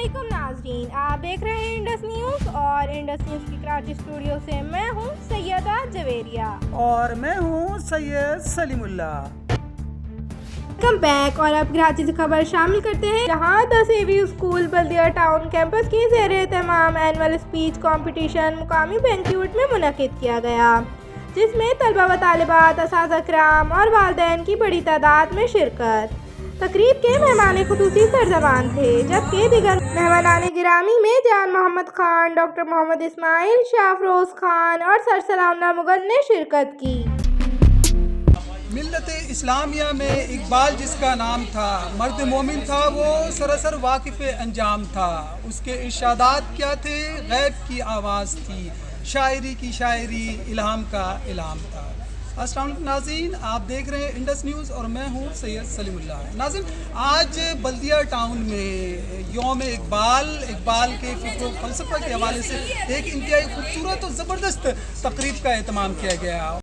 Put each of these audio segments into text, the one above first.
علیکم ناظرین، آپ دیکھ رہے ہیں انڈس نیوز اور انڈس نیوز کی کراچی اسٹوڈیو سے میں ہوں سیدہ جویریہ اور میں ہوں سید سلیم اللہ۔ ویلکم بیک، اور اب کراچی سے خبر شامل کرتے ہیں، جہاں 10 اسکول بلدیہ ٹاؤن کیمپس کی زیر اہتمام اینول اسپیچ کمپٹیشن مقامی بینکوٹ میں منعقد کیا گیا، جس میں طلبہ و طالبات، اساتذہ کرام اور والدین کی بڑی تعداد میں شرکت۔ تقریب کے مہمان خصوصی سرزبان تھے، جبکہ دیگر مہمانان گرامی میں جان محمد خان، ڈاکٹر محمد اسماعیل، شاہ افروز خان اور سر سلام اللہ مغل نے شرکت کی۔ ملت اسلامیہ میں اقبال جس کا نام تھا، مرد مومن تھا، وہ سراسر واقف انجام تھا۔ اس کے ارشادات کیا تھے؟ غیب کی آواز تھی، شاعری کی شاعری، الہام کا الہام تھا۔ السلام علیکم ناظرین، آپ دیکھ رہے ہیں انڈس نیوز اور میں ہوں سید سلیم اللہ۔ ناظرین، آج بلدیہ ٹاؤن میں یوم اقبال کے فکر و فلسفہ کے حوالے سے ایک انتہائی خوبصورت اور زبردست تقریب کا اہتمام کیا گیا۔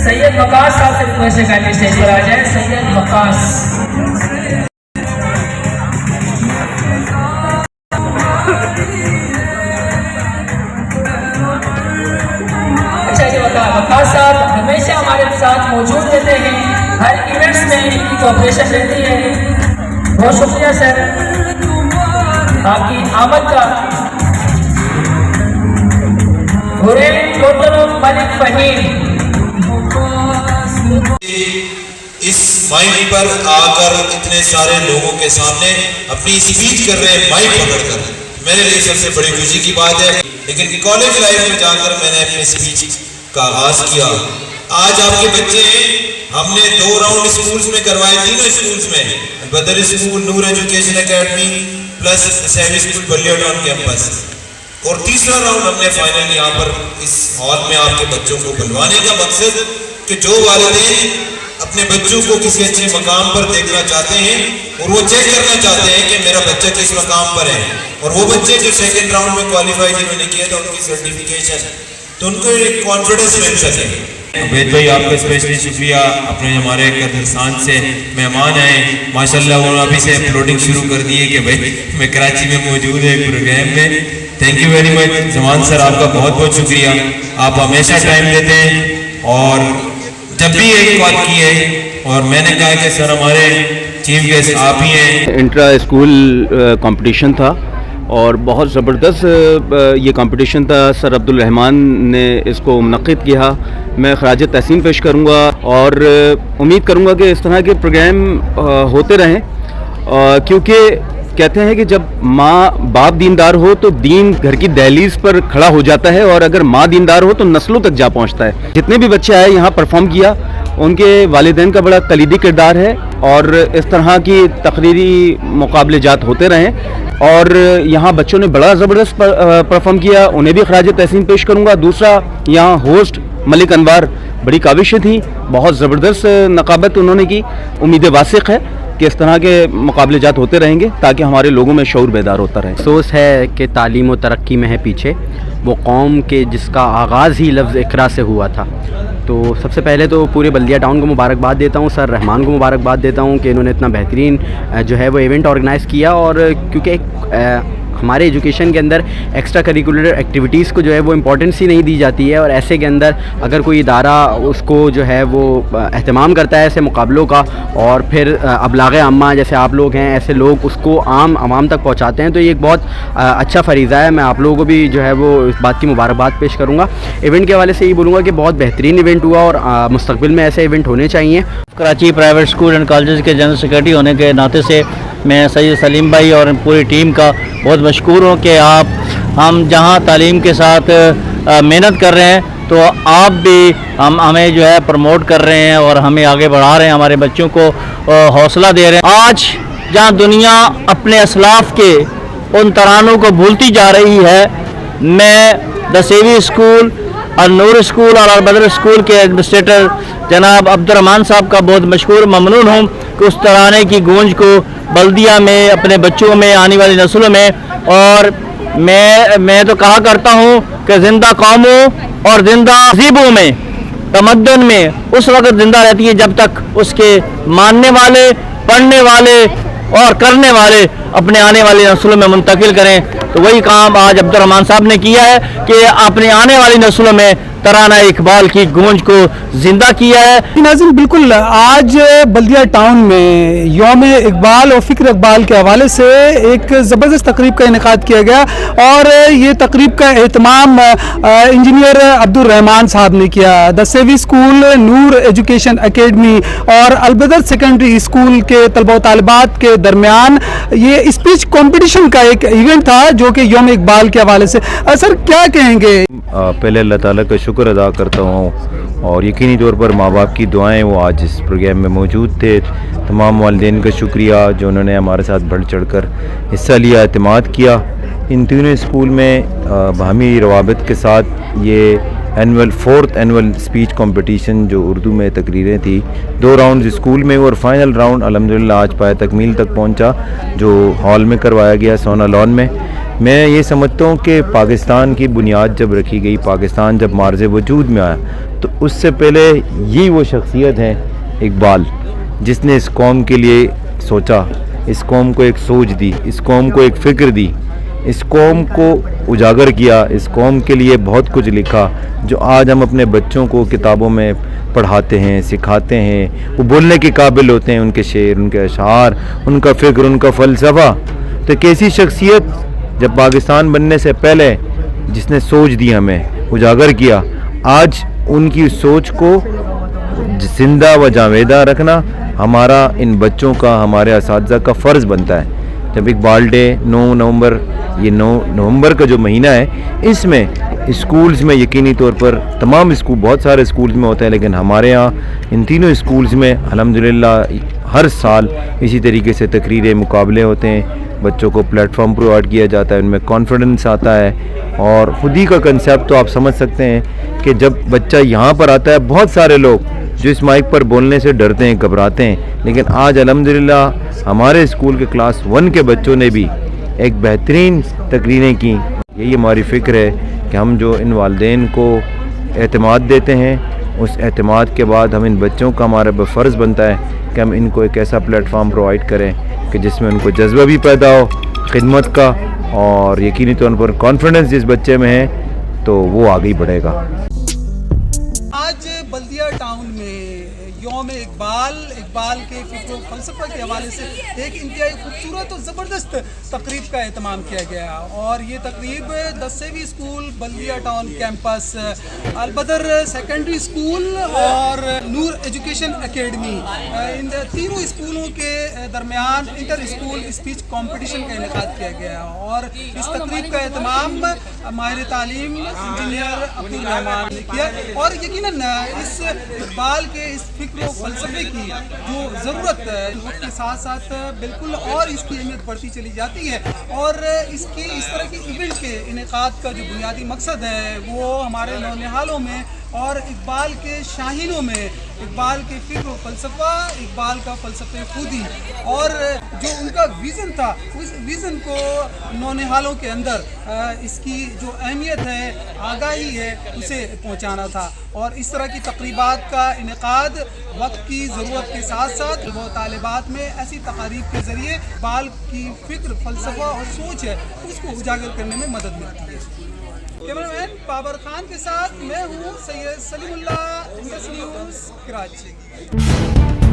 سید وقاص صاحب سے ریکویسٹ ہے کہ اسٹیج پر آ جائیں۔ سید وقاص، اچھا جی، وقاص صاحب ہمیشہ ہمارے ساتھ موجود رہتے ہیں، ہر ایونٹس میں ان کی کوآپریشن رہتی ہے۔ بہت شکریہ سر آپ کی آمد کا۔ ملک فہیم اس مائک پر آ کر اتنے سارے لوگوں کے سامنے اپنی اسپیچ کر رہے ہیں، مائک پکڑ کر۔ मेरे लिए सबसे बड़ी खुशी की बात है। लेकिन कॉलेज लाइफ में जाकर मैंने अपने स्पीच का आगाज किया। आज आपके बच्चे हमने 2 राउंड स्कूल्स में करवाए, तीनों स्कूल्स में, Badar school, Noor education academy plus semi school Ballia town campus, और तीसरा राउंड हमने फाइनल यहाँ पर इस हॉल में आपके बच्चों को बुलवाने का मकसद कि जो वालिदैन अपने बच्चों को किसी अच्छे मकाम पर देखना चाहते हैं और वो चेक करना चाहते हैं कि मेरा बच्चा किस मकाम पर है, और वो बच्चे जो सेकंड राउंड में क्वालिफाई जिन्होंने किया था उनकी सर्टिफिकेशन, तो उनको एक कॉन्फिडेंस मिल सके। वेद भाई आपका स्पेशली शुक्रिया, अपने हमारे कदरसान से मेहमान आए, माशाल्लाह वो अभी से अपलोडिंग शुरू कर दिए कि भाई मैं कराची में मौजूद है प्रोग्राम में। Thank you very much Zaman sir, आपका बहुत बहुत शुक्रिया, आप हमेशा टाइम देते हैं और जब भी एक कॉल की है, और मैंने कहा कि सर हमारे चीफ गेस्ट आप ही हैं। इंट्रा स्कूल कंपटीशन था और बहुत ज़बरदस्त ये कंपटीशन था। सर अब्दुल रहमान ने इसको मुनक़्क़िद किया। मैं ख़राज तहसीन पेश करूँगा और उम्मीद करूँगा कि इस तरह के प्रोग्राम होते रहें, क्योंकि कहते हैं कि जब माँ बाप दीनदार हो तो दीन घर की दहलीज पर खड़ा हो जाता है, और अगर माँ दीनदार हो तो नस्लों तक जा पहुँचता है। जितने भी बच्चे आए यहाँ परफॉर्म किया, उनके वालिदैन का बड़ा कलीदी किरदार है, और इस तरह की तकरीरी मुकाबले जात होते रहें। और यहाँ बच्चों ने बड़ा ज़बरदस्त परफॉर्म किया, उन्हें भी ख़राज तहसीन पेश करूँगा। दूसरा, यहाँ होस्ट मलिक अनवार, बड़ी काविशें थी, बहुत ज़बरदस्त नकाबत उन्होंने की। उम्मीद वासिक़ है कि इस तरह के मुकाबले जात होते रहेंगे ताकि हमारे लोगों में शऊर बेदार होता रहे। अफसोस है कि तालीम व तरक्की में है पीछे वो कौम के जिसका आगाज़ ही लफ्ज़ इकरा से हुआ था। तो सबसे पहले तो पूरे बल्दिया टाउन को मुबारकबाद देता हूँ, सर रहमान को मुबारकबाद देता हूँ कि इन्होंने इतना बेहतरीन जो है वो इवेंट ऑर्गेनाइज़ किया। और क्योंकि हमारे एजुकेशन के अंदर एक्स्ट्रा करिकुलर एक्टिविटीज़ को जो है वो इम्पोर्टेंस ही नहीं दी जाती है, और ऐसे के अंदर अगर कोई इदारा उसको जो है वो एहतमाम करता है ऐसे मुकाबलों का, और फिर अबलाग़ आम्मा जैसे आप लोग हैं, ऐसे लोग उसको आम आवाम तक पहुंचाते हैं, तो ये एक बहुत अच्छा फ़रीज़ा है। मैं आप लोगों को भी जो है वो इस बात की मुबारकबाद पेश करूँगा। इवेंट के हवाले से ये बोलूँगा कि बहुत बेहतरीन इवेंट हुआ और मुस्तक़बिल में ऐसे इवेंट होने चाहिए। Karachi private school and college के जनरल सेक्रेटरी होने के नाते से मैं सैयद सलीम भाई और पूरी टीम का बहुत मशकूर हूँ कि हम जहाँ तालीम के साथ मेहनत कर रहे हैं, तो आप भी हमें जो है प्रमोट कर रहे हैं और हमें आगे बढ़ा रहे हैं, हमारे बच्चों को हौसला दे रहे हैं। आज जहाँ दुनिया अपने असलाफ के उन तरानों को भूलती जा रही है, मैं दसेवी स्कूल और नूर स्कूल और बदर स्कूल के एडमिनिस्ट्रेटर जनाब अब्दुल रहमान साहब का बहुत मशकूर ममनून हूँ कि उस तराने की गूंज को बल्दिया में, अपने बच्चों में, आने वाली नस्लों में, और मैं तो कहा करता हूँ कि ज़िंदा कौमों और ज़िंदा तहज़ीबों में, तमद्दुन में उस वक्त ज़िंदा रहती है जब तक उसके मानने वाले, पढ़ने वाले और करने वाले अपने आने वाली नस्लों में मुंतकिल करें। तो वही काम आज अब्दुल रहमान साहब ने किया है कि अपने आने वाली नस्लों में तराना इकबाल की गूंज को जिंदा किया है। नाज़रीन, बिल्कुल आज बल्दिया टाउन में यौम इकबाल और फ़िक्र इकबाल के हवाले से एक ज़बरदस्त तकरीब का इनेकाद किया गया, और ये तकरीब का एहतमाम इंजीनियर अब्दुल रहमान साहब ने किया। दसेवी स्कूल, नूर एजुकेशन एकेडमी और अलबदर सेकेंडरी स्कूल के तलबा तालिबात के दरमियान ये स्पीच कंपटीशन का एक इवेंट था जो कि यौम इकबाल के हवाले से। सर क्या कहेंगे? पहले अल्लाह ताला का शुक्र अदा करता हूँ, और यकीनी तौर पर माँ बाप की दुआएं वो आज इस प्रोग्राम में मौजूद थे। तमाम वालिदैन का शुक्रिया जो उन्होंने हमारे साथ बढ़ चढ़ कर हिस्सा लिया, एतमाद किया। इन तीनों स्कूल में बाहमी रवाबित के साथ ये फोर्थ एनुअल स्पीच कंपटीशन जो उर्दू में तकरीरें थी, 2 राउंड स्कूल में और फाइनल राउंड अल्हम्दुलिल्लाह आज पाए तकमील तक पहुंचा, जो हॉल में करवाया गया सोना लॉन में। मैं ये समझता हूँ कि पाकिस्तान की बुनियाद जब रखी गई, पाकिस्तान जब मार्ज़ वजूद में आया, तो उससे पहले यही वो शख्सियत है इकबाल जिसने इस कौम के लिए सोचा, इस कौम को एक सोच दी, इस कौम को एक फ़िक्र दी, इस कौम को उजागर किया, इस कौम के लिए बहुत कुछ लिखा, जो आज हम अपने बच्चों को किताबों में पढ़ाते हैं, सिखाते हैं। वो बोलने के काबिल होते हैं, उनके शेर, उनके अशार, उनका फ़िक्र, उनका फ़लसफ़ा। तो कैसी शख्सियत जब पाकिस्तान बनने से पहले जिसने सोच दी, हमें उजागर किया, आज उनकी सोच को जिंदा व जावेदा रखना हमारा, इन बच्चों का, हमारे असातिज़ा का फ़र्ज़ बनता है। जब इकबाल डे 9 नवंबर, ये 9 नवंबर का जो महीना है, इसमें स्कूल्स में यकीनी तौर पर तमाम स्कूल, बहुत सारे स्कूल्स में होता है, लेकिन हमारे यहाँ इन तीनों स्कूल्स में अल्हम्दुलिल्लाह हर साल इसी तरीके से तकरीरें, मुकाबले होते हैं, बच्चों को प्लेटफॉर्म प्रोवाइड किया जाता है, उनमें कॉन्फिडेंस आता है। और खुद ही का कंसेप्ट तो आप समझ सकते हैं कि जब बच्चा यहाँ पर आता है, बहुत सारे लोग जो इस माइक पर बोलने से डरते हैं, घबराते हैं, लेकिन आज अल्हम्दुलिल्लाह हमारे स्कूल के क्लास 1 के बच्चों ने भी एक बेहतरीन तकरीरें की। यही हमारी फ़िक्र है कि हम जो इन वालिदैन को एतमाद देते हैं, उस एतमाद के बाद हम इन बच्चों का, हमारा फ़र्ज़ बनता है कि हम इनको एक ऐसा प्लेटफॉर्म प्रोवाइड करें कि जिसमें उनको जज्बा भी पैदा हो खिदमत का, और यकीनी तौर पर कॉन्फिडेंस जिस बच्चे में है तो वो आगे ही बढ़ेगा। आज बल्दिया टाउन में यौम इकबाल के फ़िक्र फ़लसफ़ा के हवाले से एक इंतहाई खूबसूरत और ज़बरदस्त तकरीब का एहतमाम किया गया, और ये तकरीब 10वीं स्कूल बल्दिया town campus, Albadr secondary school और नूर एजुकेशन एकेडमी, इन तीनों स्कूलों के दरमियान इंटर स्कूल स्पीच कंपटीशन का इनेकाद किया गया। और इस तकरीब का एहतमाम माहिर तालीम इंजीनियर अब्दुल रहमान ने किया, और यकीनन इस इकबाल के इस फ़िक्र फ़लसफ़े की जो ज़रूरत वक्त के साथ साथ बिल्कुल और इसकी अहमियत बढ़ती चली जाती है, और इसकी इस तरह की इवेंट के इनेकाद का जो बुनियादी मकसद है वो हमारे नौनिहालों में और इकबाल के शाहीनों में इकबाल के फ़िक्र फ़लसफ़ा, इकबाल का फ़लसफ़े खुदी और जो उनका विज़न था, उस विज़न को नौनिहालों के अंदर इसकी जो अहमियत है, आगाही है, उसे पहुंचाना था। और इस तरह की तकरीबात का इनेकाद वक्त की ज़रूरत के साथ साथ वो तालिबात में ऐसी तकारीब के ज़रिए इकबाल की फ़िक्र फ़लसफ़ा और सोच है उसको उजागर करने में मदद मिलती है। कैमरामैन बाबर खान के साथ मैं हूँ सैयद सलीमुल्लाह, इंडस न्यूज़, कराची।